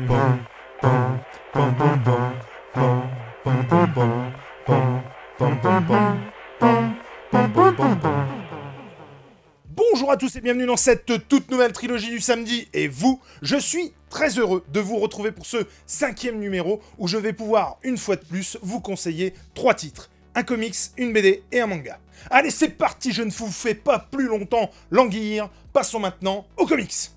Bonjour à tous et bienvenue dans cette toute nouvelle trilogie du samedi. Et vous, je suis très heureux de vous retrouver pour ce 5e numéro où je vais pouvoir, une fois de plus, vous conseiller 3 titres. Un comics, une BD et un manga. Allez, c'est parti, je ne vous fais pas plus longtemps languir. Passons maintenant aux comics.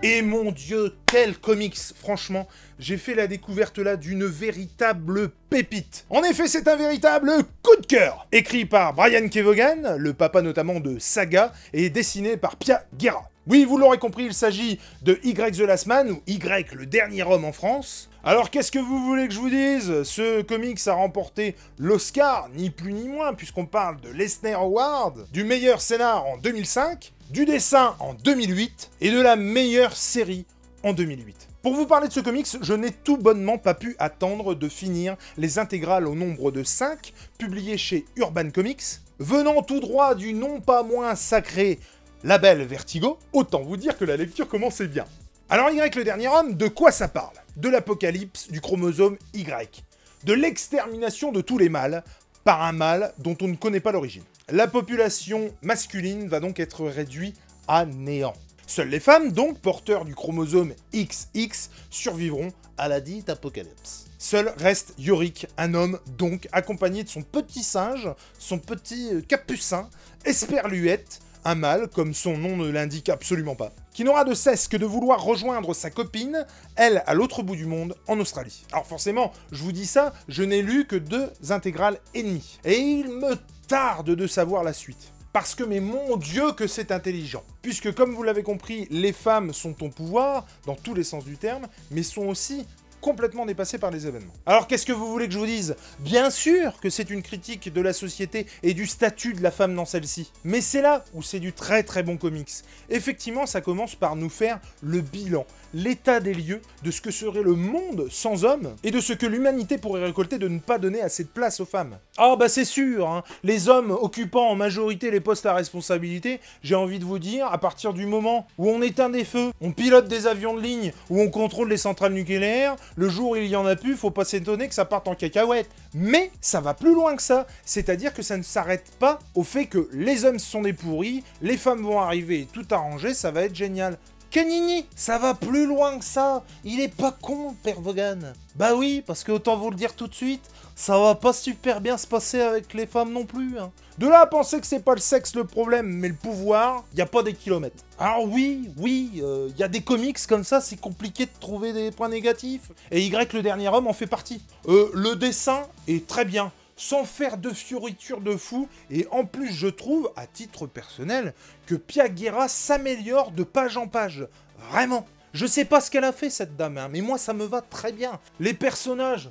Et mon Dieu, quel comics! Franchement, j'ai fait la découverte là d'une véritable pépite. En effet, c'est un véritable coup de cœur. Écrit par Brian Kevogan, le papa notamment de Saga, et dessiné par Pia Guerra. Oui, vous l'aurez compris, il s'agit de Y the Last Man, ou Y le dernier homme en France. Alors qu'est-ce que vous voulez que je vous dise? Ce comics a remporté l'Oscar, ni plus ni moins, puisqu'on parle de l'Eisner Award, du meilleur scénar en 2005, du dessin en 2008, et de la meilleure série en 2008. Pour vous parler de ce comics, je n'ai tout bonnement pas pu attendre de finir les intégrales au nombre de 5, publiées chez Urban Comics, venant tout droit du non pas moins sacré label Vertigo, autant vous dire que la lecture commençait bien. Alors Y le dernier homme, de quoi ça parle? De l'apocalypse du chromosome Y, de l'extermination de tous les mâles par un mâle dont on ne connaît pas l'origine. La population masculine va donc être réduite à néant. Seules les femmes, donc porteurs du chromosome XX, survivront à la dite apocalypse. Seul reste Yorick, un homme donc accompagné de son petit singe, son petit capucin, Esperluette, un mâle, comme son nom ne l'indique absolument pas, qui n'aura de cesse que de vouloir rejoindre sa copine, elle à l'autre bout du monde, en Australie. Alors forcément, je vous dis ça, je n'ai lu que 2 intégrales et demie. Et il me tarde de savoir la suite. Parce que, mais mon Dieu, que c'est intelligent. Puisque, comme vous l'avez compris, les femmes sont au pouvoir, dans tous les sens du terme, mais sont aussi complètement dépassées par les événements. Alors qu'est-ce que vous voulez que je vous dise? Bien sûr que c'est une critique de la société et du statut de la femme dans celle-ci. Mais c'est là où c'est du très très bon comics. Effectivement, ça commence par nous faire le bilan, l'état des lieux de ce que serait le monde sans hommes et de ce que l'humanité pourrait récolter de ne pas donner assez de place aux femmes. Ah bah c'est sûr, hein, les hommes occupant en majorité les postes à responsabilité, j'ai envie de vous dire, à partir du moment où on éteint des feux, on pilote des avions de ligne, où on contrôle les centrales nucléaires, le jour où il y en a plus, faut pas s'étonner que ça parte en cacahuète. Mais ça va plus loin que ça, c'est-à-dire que ça ne s'arrête pas au fait que les hommes sont des pourris, les femmes vont arriver et tout arranger, ça va être génial. Kenini, ça va plus loin que ça. Il est pas con, Père Vaughan. Bah oui, parce que autant vous le dire tout de suite, ça va pas super bien se passer avec les femmes non plus. Hein. De là à penser que c'est pas le sexe le problème, mais le pouvoir, y a pas des kilomètres. Alors oui, y a des comics comme ça, c'est compliqué de trouver des points négatifs. Et Y le dernier homme en fait partie. Le dessin est très bien, sans faire de fioritures de fou, et en plus je trouve, à titre personnel, que Pia Guerra s'améliore de page en page. Vraiment. Je sais pas ce qu'elle a fait cette dame, hein, mais moi ça me va très bien. Les personnages,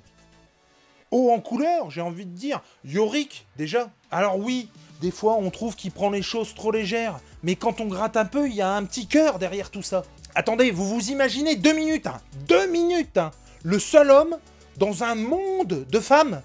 haut en couleur, j'ai envie de dire. Yorick, déjà. Alors oui, des fois on trouve qu'il prend les choses trop légères, mais quand on gratte un peu, il y a un petit cœur derrière tout ça. Attendez, vous vous imaginez 2 minutes, hein, 2 minutes, hein, le seul homme dans un monde de femmes.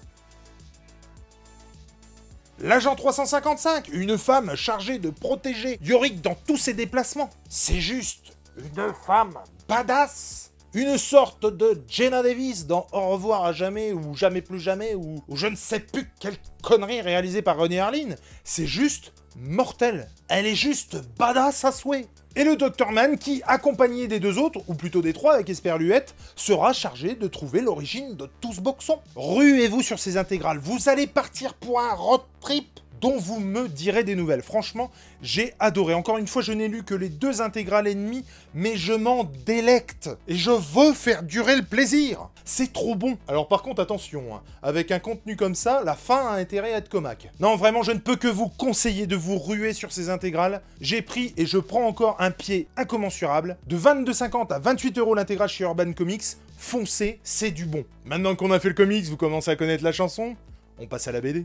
L'agent 355, une femme chargée de protéger Yorick dans tous ses déplacements. C'est juste une femme badass. Une sorte de Jenna Davis dans Au revoir à jamais ou Jamais plus jamais ou je ne sais plus quelle connerie réalisée par Ronnie Harlin. C'est juste mortel. Elle est juste badass à souhait. Et le Dr Man qui, accompagné des 2 autres, ou plutôt des 3 avec Esperluette, sera chargé de trouver l'origine de tout ce boxon. Ruez-vous sur ces intégrales, vous allez partir pour un road trip dont vous me direz des nouvelles. Franchement, j'ai adoré. Encore une fois, je n'ai lu que les 2 intégrales et demie, mais je m'en délecte. Et je veux faire durer le plaisir. C'est trop bon. Alors par contre, attention, hein, avec un contenu comme ça, la fin a intérêt à être comaque. Non, vraiment, je ne peux que vous conseiller de vous ruer sur ces intégrales. J'ai pris et je prends encore un pied incommensurable. De 22,50 à 28 € l'intégrale chez Urban Comics. Foncez, c'est du bon. Maintenant qu'on a fait le comics, vous commencez à connaître la chanson. On passe à la BD.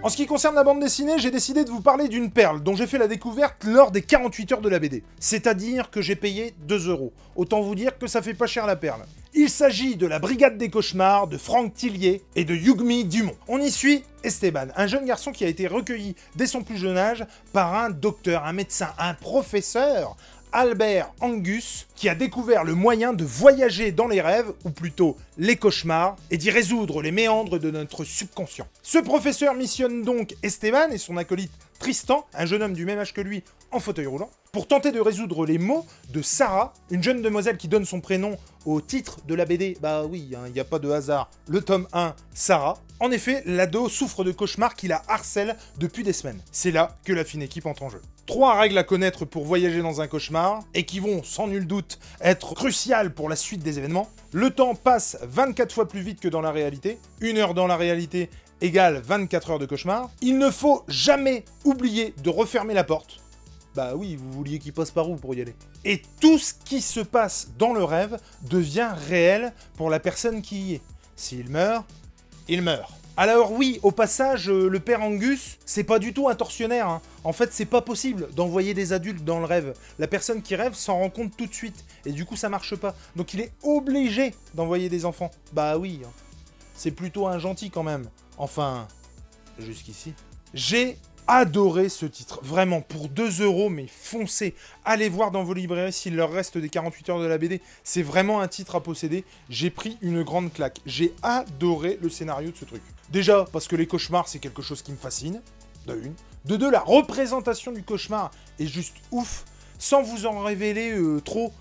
En ce qui concerne la bande dessinée, j'ai décidé de vous parler d'une perle dont j'ai fait la découverte lors des 48 heures de la BD. C'est-à-dire que j'ai payé 2 €. Autant vous dire que ça fait pas cher la perle. Il s'agit de la Brigade des Cauchemars de Franck Tillier et de Yugmi Dumont. On y suit Esteban, un jeune garçon qui a été recueilli dès son plus jeune âge par un docteur, un médecin, un professeur, Albert Angus, qui a découvert le moyen de voyager dans les rêves, ou plutôt les cauchemars, et d'y résoudre les méandres de notre subconscient. Ce professeur missionne donc Esteban et son acolyte Tristan, un jeune homme du même âge que lui, en fauteuil roulant, pour tenter de résoudre les maux de Sarah, une jeune demoiselle qui donne son prénom au titre de la BD. Bah oui, il n'y a pas de hasard. Le tome 1, Sarah. En effet, l'ado souffre de cauchemars qui la harcèlent depuis des semaines. C'est là que la fine équipe entre en jeu. 3 règles à connaître pour voyager dans un cauchemar, et qui vont, sans nul doute, être cruciales pour la suite des événements. Le temps passe 24 fois plus vite que dans la réalité. 1 heure dans la réalité égale 24 heures de cauchemar. Il ne faut jamais oublier de refermer la porte. Bah oui, vous vouliez qu'il passe par où pour y aller? Et tout ce qui se passe dans le rêve devient réel pour la personne qui y est. S'il meurt, il meurt. Alors oui, au passage, le père Angus, c'est pas du tout un tortionnaire. Hein. En fait, c'est pas possible d'envoyer des adultes dans le rêve. La personne qui rêve s'en rend compte tout de suite. Et du coup, ça marche pas. Donc il est obligé d'envoyer des enfants. Bah oui, hein. C'est plutôt un gentil quand même. Enfin, jusqu'ici. J'ai adoré ce titre, vraiment, pour 2 €, mais foncez, allez voir dans vos librairies s'il leur reste des 48 heures de la BD, c'est vraiment un titre à posséder, j'ai pris une grande claque, j'ai adoré le scénario de ce truc. Déjà, parce que les cauchemars, c'est quelque chose qui me fascine, de une. De deux, la représentation du cauchemar est juste ouf, sans vous en révéler trop.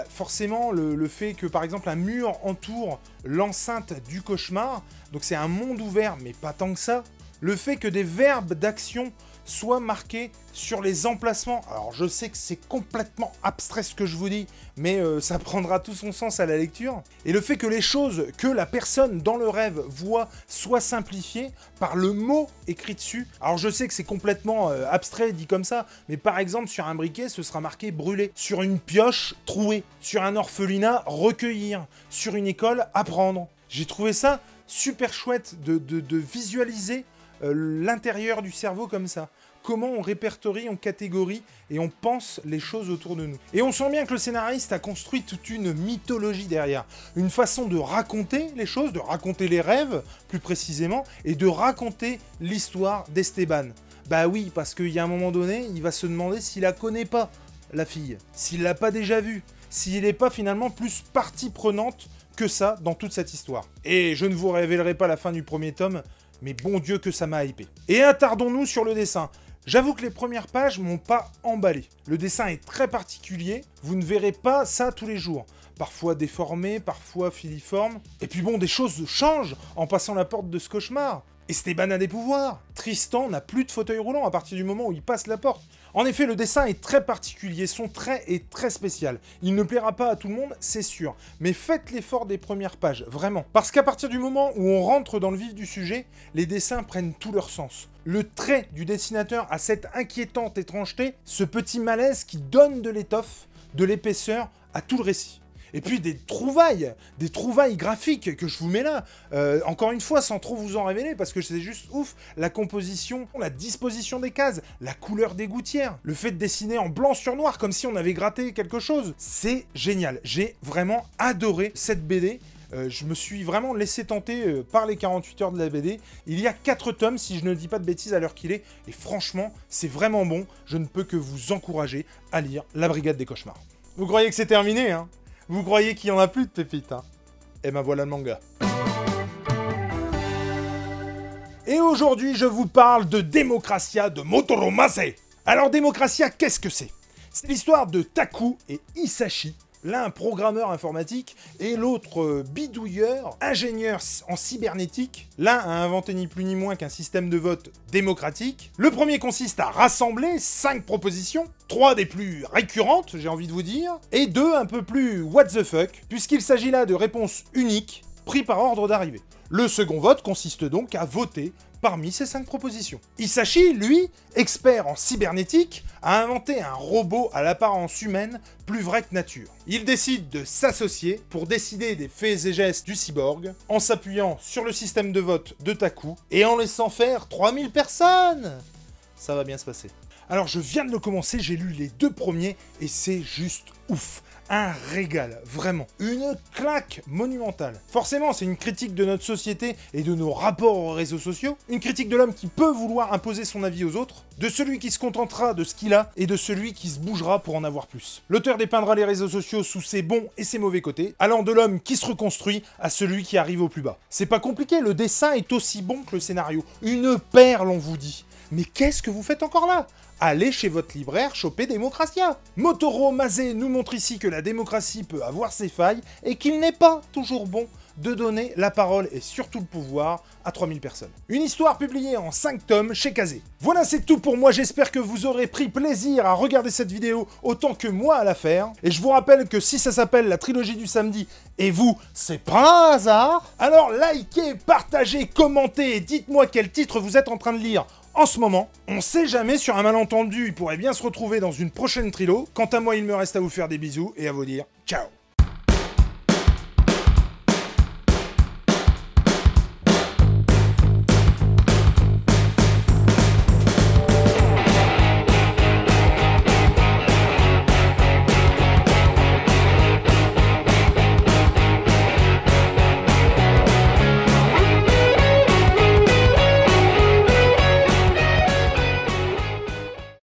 Forcément, le fait que, par exemple, un mur entoure l'enceinte du cauchemar, donc c'est un monde ouvert, mais pas tant que ça. Le fait que des verbes d'action soient marqués sur les emplacements. Alors, je sais que c'est complètement abstrait ce que je vous dis, mais ça prendra tout son sens à la lecture. Et le fait que les choses que la personne dans le rêve voit soient simplifiées par le mot écrit dessus. Alors, je sais que c'est complètement abstrait dit comme ça, mais par exemple, sur un briquet, ce sera marqué brûler. Sur une pioche, trouer. Sur un orphelinat, recueillir. Sur une école, apprendre. J'ai trouvé ça super chouette de visualiser l'intérieur du cerveau comme ça. Comment on répertorie, on catégorie et on pense les choses autour de nous. Et on sent bien que le scénariste a construit toute une mythologie derrière. Une façon de raconter les choses, de raconter les rêves, plus précisément, et de raconter l'histoire d'Esteban. Bah oui, parce qu'il y a un moment donné, il va se demander s'il la connaît pas, la fille. S'il l'a pas déjà vue. S'il n'est pas finalement plus partie prenante que ça dans toute cette histoire. Et je ne vous révélerai pas la fin du premier tome, mais bon Dieu que ça m'a hypé. Et attardons-nous sur le dessin. J'avoue que les premières pages m'ont pas emballé. Le dessin est très particulier, vous ne verrez pas ça tous les jours. Parfois déformé, parfois filiforme. Et puis bon, des choses changent en passant la porte de ce cauchemar. Esteban a des pouvoirs. Tristan n'a plus de fauteuil roulant à partir du moment où il passe la porte. En effet, le dessin est très particulier, son trait est très spécial. Il ne plaira pas à tout le monde, c'est sûr. Mais faites l'effort des premières pages, vraiment. Parce qu'à partir du moment où on rentre dans le vif du sujet, les dessins prennent tout leur sens. Le trait du dessinateur a cette inquiétante étrangeté, ce petit malaise qui donne de l'étoffe, de l'épaisseur à tout le récit. Et puis des trouvailles graphiques que je vous mets là. Encore une fois, sans trop vous en révéler, parce que c'est juste ouf. La composition, la disposition des cases, la couleur des gouttières, le fait de dessiner en blanc sur noir, comme si on avait gratté quelque chose. C'est génial. J'ai vraiment adoré cette BD. Je me suis vraiment laissé tenter par les 48 heures de la BD. Il y a 4 tomes, si je ne dis pas de bêtises à l'heure qu'il est. Et franchement, c'est vraiment bon. Je ne peux que vous encourager à lire La Brigade des Cauchemars. Vous croyez que c'est terminé, hein? Vous croyez qu'il n'y en a plus de pépites, hein? Eh ben voilà le manga. Et aujourd'hui, je vous parle de Démocratia de Motaro Mase. Alors Démocratia, qu'est-ce que c'est? C'est l'histoire de Taku et Hisashi, l'un programmeur informatique et l'autre bidouilleur, ingénieur en cybernétique. L'un a inventé ni plus ni moins qu'un système de vote démocratique. Le premier consiste à rassembler 5 propositions, 3 des plus récurrentes, j'ai envie de vous dire, et 2 un peu plus what the fuck, puisqu'il s'agit là de réponses uniques, prises par ordre d'arrivée. Le second vote consiste donc à voter parmi ces 5 propositions. Hisashi, lui, expert en cybernétique, a inventé un robot à l'apparence humaine plus vrai que nature. Il décide de s'associer pour décider des faits et gestes du cyborg, en s'appuyant sur le système de vote de Taku, et en laissant faire 3000 personnes. Ça va bien se passer. Alors je viens de le commencer, j'ai lu les 2 premiers, et c'est juste ouf. Un régal, vraiment. Une claque monumentale. Forcément, c'est une critique de notre société et de nos rapports aux réseaux sociaux. Une critique de l'homme qui peut vouloir imposer son avis aux autres. De celui qui se contentera de ce qu'il a et de celui qui se bougera pour en avoir plus. L'auteur dépeindra les réseaux sociaux sous ses bons et ses mauvais côtés, allant de l'homme qui se reconstruit à celui qui arrive au plus bas. C'est pas compliqué, le dessin est aussi bon que le scénario. Une perle, on vous dit. Mais qu'est-ce que vous faites encore là? Allez chez votre libraire choper Démocratia. Motoro Mazé nous montre ici que la démocratie peut avoir ses failles et qu'il n'est pas toujours bon de donner la parole et surtout le pouvoir à 3000 personnes. Une histoire publiée en 5 tomes chez Kazé. Voilà, c'est tout pour moi, j'espère que vous aurez pris plaisir à regarder cette vidéo autant que moi à la faire. Et je vous rappelle que si ça s'appelle la trilogie du samedi, et vous, c'est pas un hasard, alors likez, partagez, commentez et dites-moi quel titre vous êtes en train de lire en ce moment. On sait jamais, sur un malentendu, il pourrait bien se retrouver dans une prochaine trilo. Quant à moi, il me reste à vous faire des bisous et à vous dire ciao.